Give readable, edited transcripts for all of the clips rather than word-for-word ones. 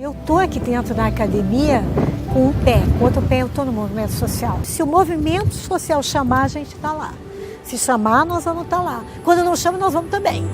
Eu estou aqui dentro da academia com um pé, com outro pé eu estou no movimento social. Se o movimento social chamar, a gente está lá. Se chamar, nós vamos estar lá. Quando não chama, nós vamos também.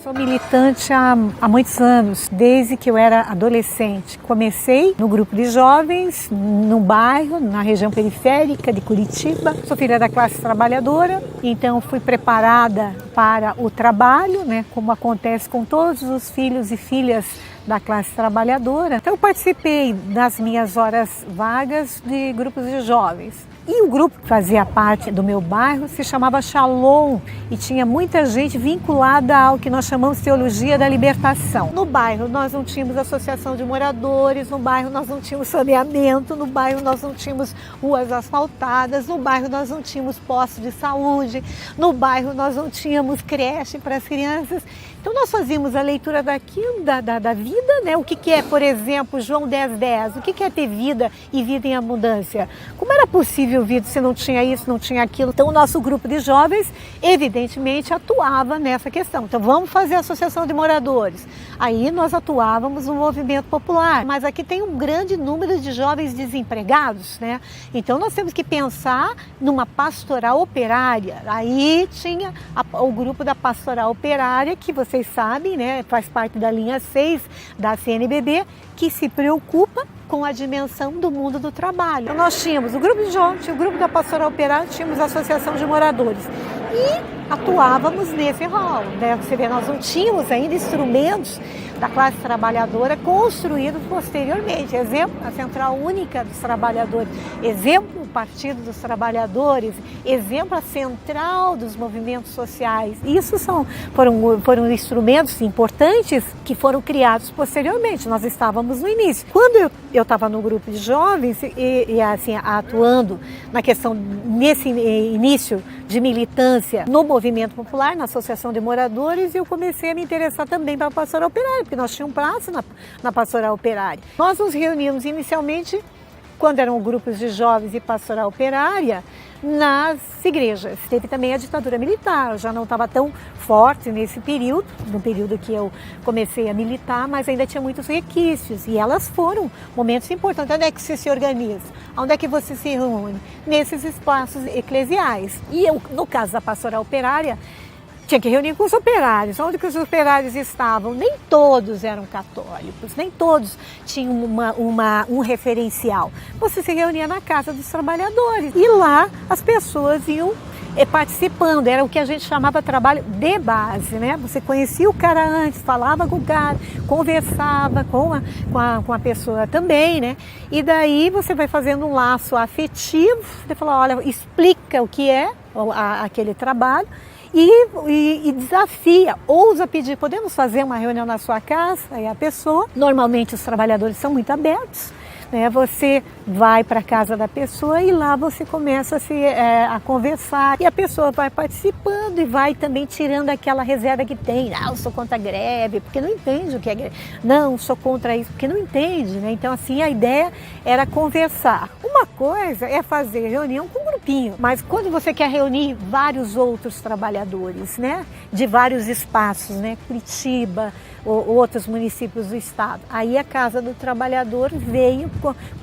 Sou militante há muitos anos, desde que eu era adolescente. Comecei no grupo de jovens, num bairro, na região periférica de Curitiba. Sou filha da classe trabalhadora, então fui preparada para o trabalho, né, como acontece com todos os filhos e filhas da classe trabalhadora. Então eu participei das minhas horas vagas de grupos de jovens. E o grupo que fazia parte do meu bairro se chamava Shalom e tinha muita gente vinculada ao que nós chamamos de Teologia da Libertação. No bairro nós não tínhamos associação de moradores, no bairro nós não tínhamos saneamento, no bairro nós não tínhamos ruas asfaltadas, no bairro nós não tínhamos posto de saúde, no bairro nós não tínhamos creche para as crianças. Então nós fazíamos a leitura daquilo, da vida, né? O que é, por exemplo, João 10:10, o que é ter vida e vida em abundância? Como era possível vida se não tinha isso, não tinha aquilo? Então o nosso grupo de jovens, evidentemente, atuava nessa questão. Então vamos fazer a associação de moradores. Aí nós atuávamos no movimento popular, mas aqui tem um grande número de jovens desempregados, né? Então nós temos que pensar numa pastoral operária. Aí tinha o grupo da pastoral operária, que vocês sabem, né, faz parte da linha 6 da CNBB, que se preocupa com a dimensão do mundo do trabalho. Então nós tínhamos o grupo de jovens, o grupo da pastoral operária, tínhamos a associação de moradores e atuávamos nesse rol, né? Você vê, nós não tínhamos ainda instrumentos da classe trabalhadora construídos posteriormente. Exemplo, a Central Única dos Trabalhadores, exemplo, o Partido dos Trabalhadores, exemplo, a Central dos Movimentos Sociais. Isso foram instrumentos importantes que foram criados posteriormente. Nós estávamos no início. Quando eu estava no grupo de jovens e assim, atuando na questão, nesse início de militância no movimento popular, na Associação de Moradores, eu comecei a me interessar também para a pastoral operária, porque nós tínhamos praça na pastoral operária. Nós nos reuníamos inicialmente, quando eram grupos de jovens e pastoral operária, nas igrejas. Teve também a ditadura militar, eu já não estava tão forte nesse período, no período que eu comecei a militar, mas ainda tinha muitos requisitos e elas foram momentos importantes. Onde é que você se organiza? Onde é que você se reúne? Nesses espaços eclesiais. E eu, no caso da pastoral operária, tinha que reunir com os operários. Onde que os operários estavam? Nem todos eram católicos, nem todos tinham um referencial. Você se reunia na Casa dos Trabalhadores e lá as pessoas iam participando. Era o que a gente chamava trabalho de base, né? Você conhecia o cara antes, falava com o cara, conversava com a pessoa também, né? E daí você vai fazendo um laço afetivo, você fala, olha, explica o que é aquele trabalho, e desafia, ousa pedir, podemos fazer uma reunião na sua casa? Aí a pessoa, normalmente os trabalhadores são muito abertos, né? Você vai para a casa da pessoa e lá você começa a conversar e a pessoa vai participando e vai também tirando aquela reserva que tem. Eu sou contra a greve, porque não entende o que é greve. Não, sou contra isso, porque não entende, né? Então assim, a ideia era conversar. Uma coisa é fazer reunião com um grupinho, mas quando você quer reunir vários outros trabalhadores, né? De vários espaços, né? Curitiba, ou outros municípios do estado. Aí a Casa do Trabalhador veio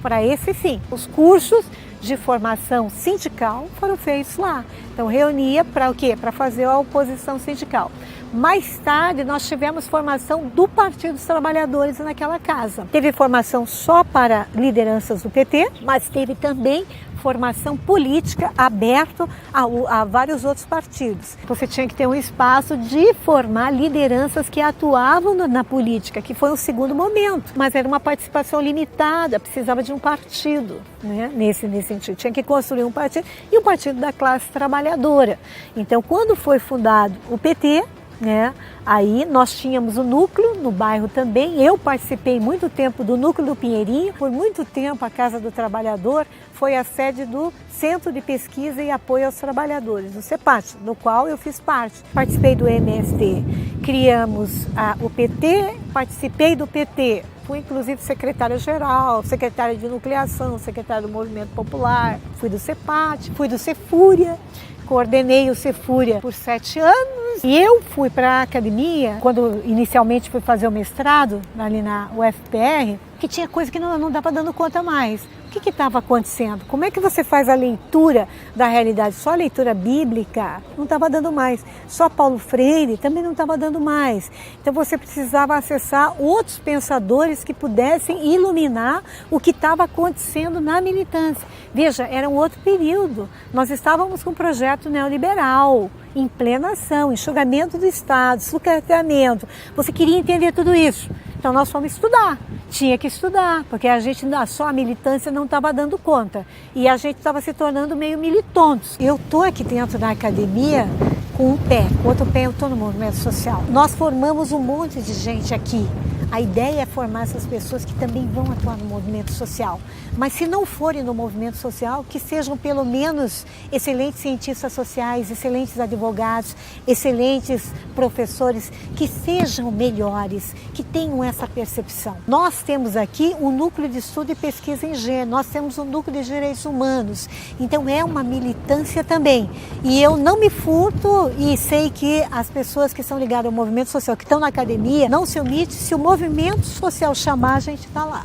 para esse fim. Os cursos de formação sindical foram feitos lá. Então reunia para o quê? Para fazer a oposição sindical. Mais tarde nós tivemos formação do Partido dos Trabalhadores naquela casa. Teve formação só para lideranças do PT, mas teve também formação política aberta a vários outros partidos. Você tinha que ter um espaço de formar lideranças que atuavam na política, que foi o segundo momento, mas era uma participação limitada, precisava de um partido, né? Nesse sentido. Tinha que construir um partido e o partido da classe trabalhadora. Então, quando foi fundado o PT, né? Aí nós tínhamos o núcleo no bairro também. Eu participei muito tempo do núcleo do Pinheirinho. Por muito tempo a Casa do Trabalhador foi a sede do Centro de Pesquisa e Apoio aos Trabalhadores, o CEPAT, do qual eu fiz parte. Participei do MST, criamos o PT, participei do PT. Fui inclusive secretária-geral, secretária de nucleação, secretária do Movimento Popular, fui do CEPAT, fui do Cefúria, coordenei o Cefúria por 7 anos anos e eu fui para a academia, quando inicialmente fui fazer o mestrado ali na UFPR, que tinha coisa que não dava dando conta mais. O que estava acontecendo? Como é que você faz a leitura da realidade? Só a leitura bíblica não estava dando mais. Só Paulo Freire também não estava dando mais. Então você precisava acessar outros pensadores que pudessem iluminar o que estava acontecendo na militância. Veja, era um outro período. Nós estávamos com um projeto neoliberal, em plena ação, enxugamento do Estado, sucateamento. Você queria entender tudo isso. Então nós fomos estudar. Tinha que estudar, porque a gente, só a militância não estava dando conta. E a gente estava se tornando meio militontos. Eu estou aqui dentro da academia com um pé, com outro pé eu estou no movimento social. Nós formamos um monte de gente aqui. A ideia é formar essas pessoas que também vão atuar no movimento social. Mas se não forem no movimento social, que sejam pelo menos excelentes cientistas sociais, excelentes advogados, excelentes professores, que sejam melhores, que tenham essa percepção. Nós temos aqui um núcleo de estudo e pesquisa em gênero, nós temos um núcleo de direitos humanos. Então é uma militância também. E eu não me furto e sei que as pessoas que são ligadas ao movimento social, que estão na academia, não se omite, se o movimento social chamar, a gente está lá.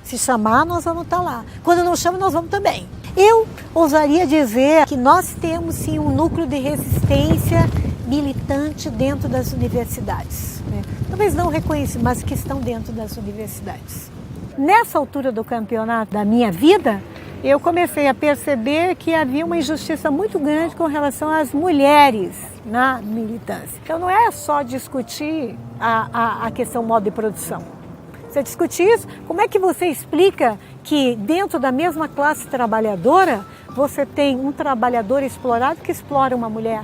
Se chamar, nós vamos estar lá. Quando não chama, nós vamos também. Eu ousaria dizer que nós temos sim um núcleo de resistência militante dentro das universidades. Né? Talvez não reconhecido, mas que estão dentro das universidades. Nessa altura do campeonato da minha vida, eu comecei a perceber que havia uma injustiça muito grande com relação às mulheres na militância. Então não é só discutir a questão modo de produção. Você discutir isso, como é que você explica que dentro da mesma classe trabalhadora você tem um trabalhador explorado que explora uma mulher?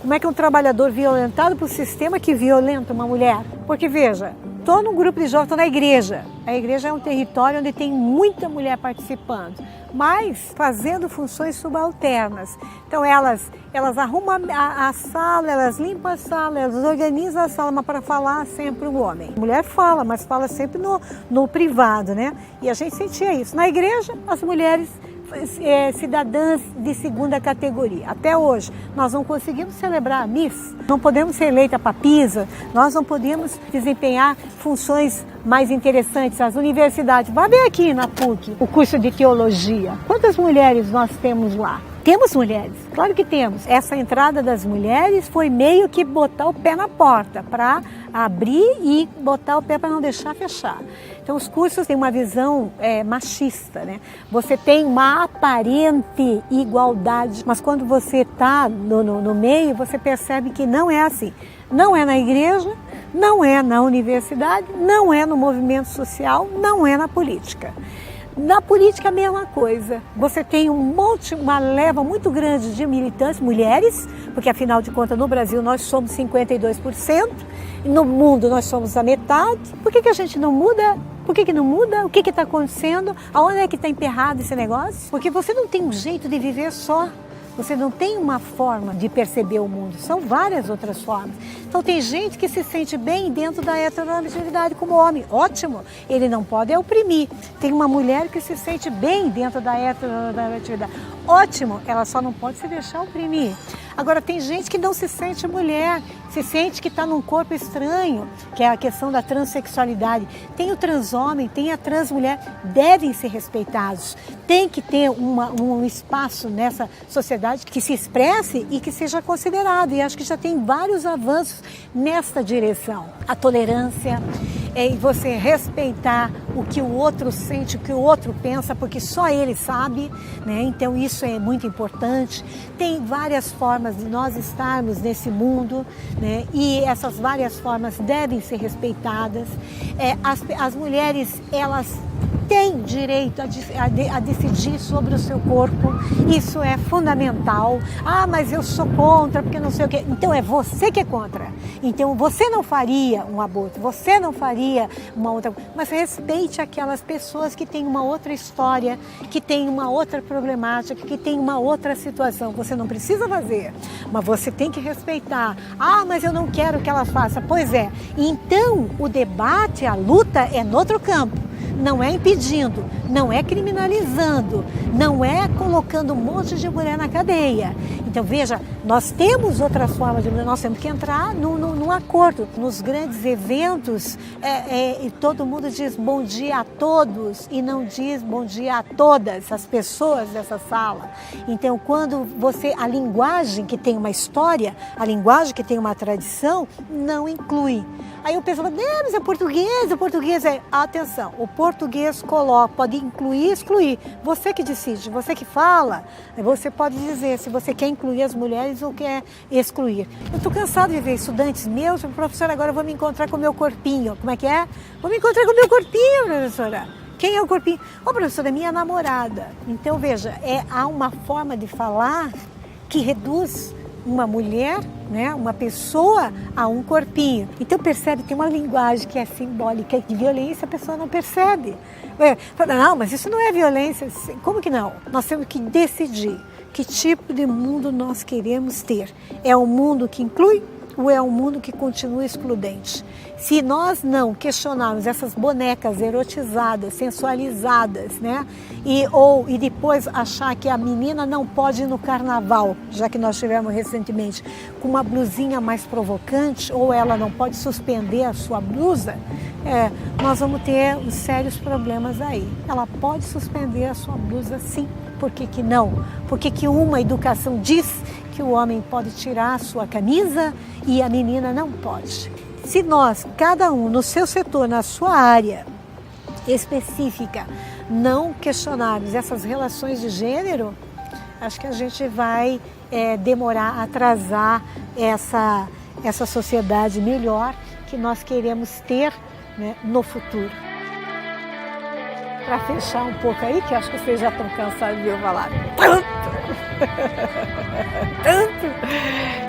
Como é que um trabalhador violentado por sistema que violenta uma mulher? Porque veja, estou num grupo de jovens, estou na igreja. A igreja é um território onde tem muita mulher participando, mas fazendo funções subalternas. Então elas arrumam a sala, elas limpam a sala, elas organizam a sala, mas para falar sempre o homem. A mulher fala, mas fala sempre no privado, né? E a gente sentia isso. Na igreja, as mulheres cidadãs de segunda categoria. Até hoje, nós não conseguimos celebrar a Miss, não podemos ser eleita papisa, nós não podemos desempenhar funções mais interessantes. As universidades, vai ver aqui na PUC, o curso de teologia. Quantas mulheres nós temos lá? Temos mulheres, claro que temos. Essa entrada das mulheres foi meio que botar o pé na porta, para abrir e botar o pé para não deixar fechar. Então os cursos têm uma visão machista, né? Você tem uma aparente igualdade, mas quando você está no meio, você percebe que não é assim. Não é na igreja, não é na universidade, não é no movimento social, não é na política. Na política a mesma coisa, você tem uma leva muito grande de militantes, mulheres, porque afinal de contas no Brasil nós somos 52%, no mundo nós somos a metade. Por que a gente não muda? Por que não muda? O que está acontecendo? Aonde é que está emperrado esse negócio? Porque você não tem um jeito de viver só. Você não tem uma forma de perceber o mundo, são várias outras formas. Então tem gente que se sente bem dentro da heteronormatividade como homem, ótimo, ele não pode oprimir. Tem uma mulher que se sente bem dentro da heteronormatividade, ótimo, ela só não pode se deixar oprimir. Agora tem gente que não se sente mulher, se sente que está num corpo estranho, que é a questão da transexualidade. Tem o transhomem, tem a transmulher, devem ser respeitados. Tem que ter um espaço nessa sociedade que se expresse e que seja considerado. E acho que já tem vários avanços nessa direção. A tolerância, você respeitar o que o outro sente, o que o outro pensa, porque só ele sabe, né? Então isso é muito importante. Tem várias formas de nós estarmos nesse mundo, né? E essas várias formas devem ser respeitadas. As mulheres, elas têm direito a decidir sobre o seu corpo, isso é fundamental. Ah, mas eu sou contra, porque não sei o quê. Então é você que é contra. Então você não faria um aborto, você não faria uma outra... Mas respeite aquelas pessoas que têm uma outra história, que têm uma outra problemática, que têm uma outra situação. Você não precisa fazer, mas você tem que respeitar. Ah, mas eu não quero que ela faça. Pois é, então o debate, a luta é no outro campo. Não é impedindo, não é criminalizando, não é colocando um monte de mulher na cadeia. Então veja, nós temos outras formas, nós temos que entrar num acordo. Nos grandes eventos, todo mundo diz bom dia a todos e não diz bom dia a todas as pessoas dessa sala. Então quando a linguagem que tem uma história, a linguagem que tem uma tradição, não inclui. Aí o pessoal fala, mas o português é... Atenção, o português pode incluir e excluir. Você que decide, você que fala, você pode dizer se você quer incluir as mulheres ou quer excluir. Eu estou cansada de ver estudantes meus, professora, agora eu vou me encontrar com o meu corpinho. Como é que é? Vou me encontrar com o meu corpinho, professora. Quem é o corpinho? Professora, é minha namorada. Então, veja, há uma forma de falar que reduz uma mulher, né, uma pessoa a um corpinho. Então percebe, tem uma linguagem que é simbólica de violência, a pessoa não percebe. Fala, não, mas isso não é violência. Como que não? Nós temos que decidir que tipo de mundo nós queremos ter. É um mundo que inclui ou é um mundo que continua excludente? Se nós não questionarmos essas bonecas erotizadas, sensualizadas, né? E depois achar que a menina não pode ir no carnaval, já que nós tivemos recentemente, com uma blusinha mais provocante, ou ela não pode suspender a sua blusa, nós vamos ter sérios problemas aí. Ela pode suspender a sua blusa, sim. Por que que não? Por que que uma educação diz que o homem pode tirar a sua camisa e a menina não pode? Se nós, cada um no seu setor, na sua área específica, não questionarmos essas relações de gênero, acho que a gente vai demorar a atrasar essa sociedade melhor que nós queremos ter, né, no futuro. Para fechar um pouco aí, que acho que vocês já estão cansados de eu falar tanto, tanto.